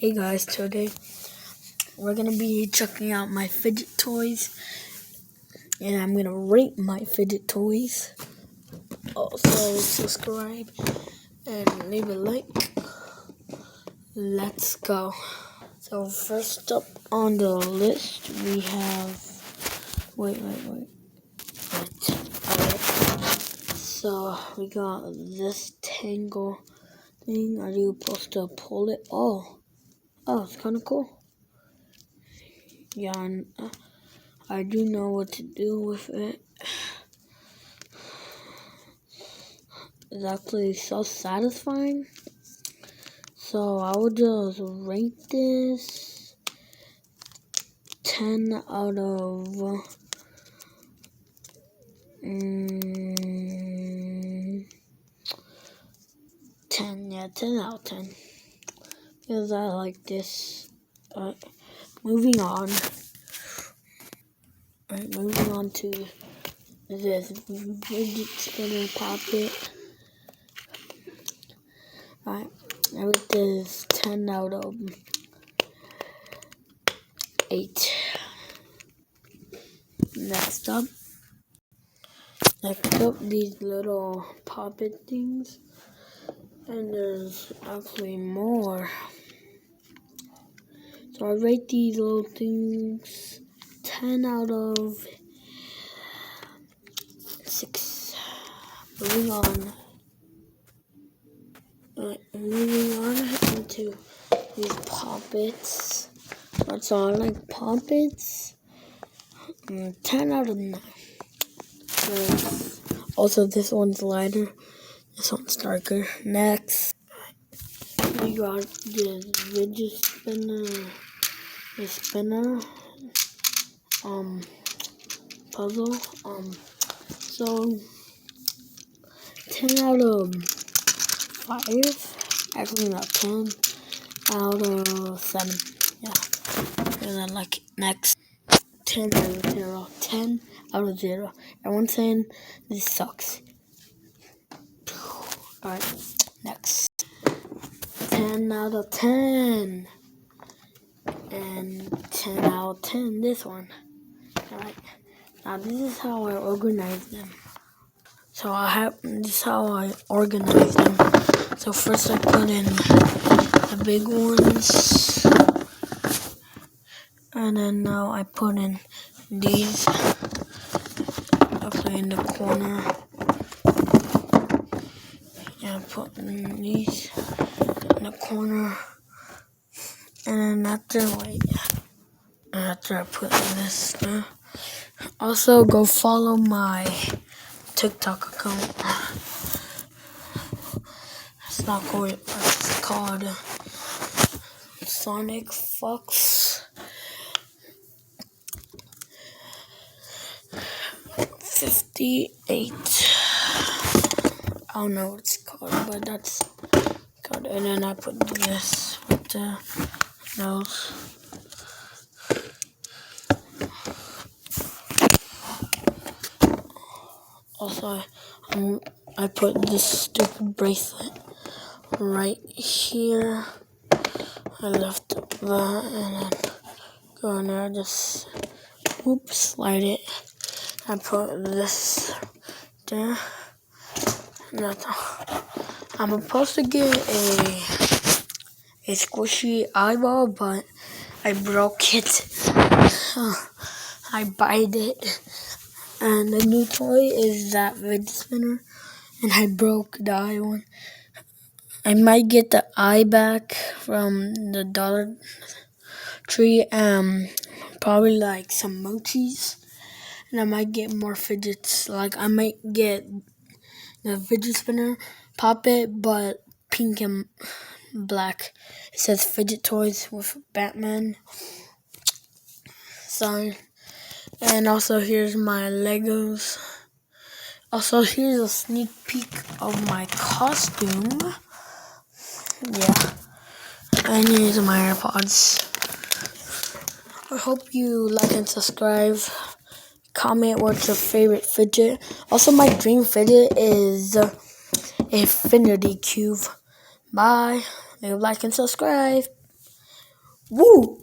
Hey guys, today we're gonna be checking out my fidget toys, and I'm gonna rate my fidget toys. Also, subscribe and leave a like. Let's go. So first up on the list we have. Wait. Alright. So we got this tangle thing. Are you supposed to pull it? Oh, it's kind of cool. Yeah. I do know what to do with it. It's actually so satisfying. So I would just rate this 10 out of 10. Yeah, 10 out of 10. Because I like this. Moving on. Moving on to this fidget spinner pocket. I rate this 10 out of 8. Next up, these little poppet things. And there's actually more. So I rate these little things 10 out of 6. Moving on into these poppets. So I like poppets. 10 out of 9. Also, this one's lighter. This one's darker. Next, we got this fidget spinner. The spinner. Puzzle. So 10 out of 5. Actually, not 10 out of 7. Yeah. And then next 10 out of 0. 10 out of 0. Everyone's saying this sucks. Alright, next 10 out of 10. And 10 out of 10 this one. Alright. Now this is how I organize them. This is how I organize them. So first I put in the big ones. And then now I put in these. Actually in the corner. Yeah, I put in these in the corner. And then after I put in this there. Also, go follow my TikTok account. It's not called. It's called Sonic Fox 58. I don't know what it's called, but that's called. And then I put this with the nose. Also, I put this stupid bracelet right here. I left that and then go in there, just slide it. I put this there. And that's all. I'm supposed to get a squishy eyeball, but I broke it. I bite it. And the new toy is that fidget spinner, and I broke the eye one. I might get the eye back from the Dollar Tree, probably like some mochis, and I might get more fidgets. Like I might get the fidget spinner poppet, but pink and black. It says fidget toys with Batman sign. And also here's my Legos. Also here's a sneak peek of my costume. Yeah. And here's my AirPods. I hope you like and subscribe. Comment what's your favorite fidget. Also my dream fidget is Infinity Cube. Bye. Leave a like and subscribe. Woo!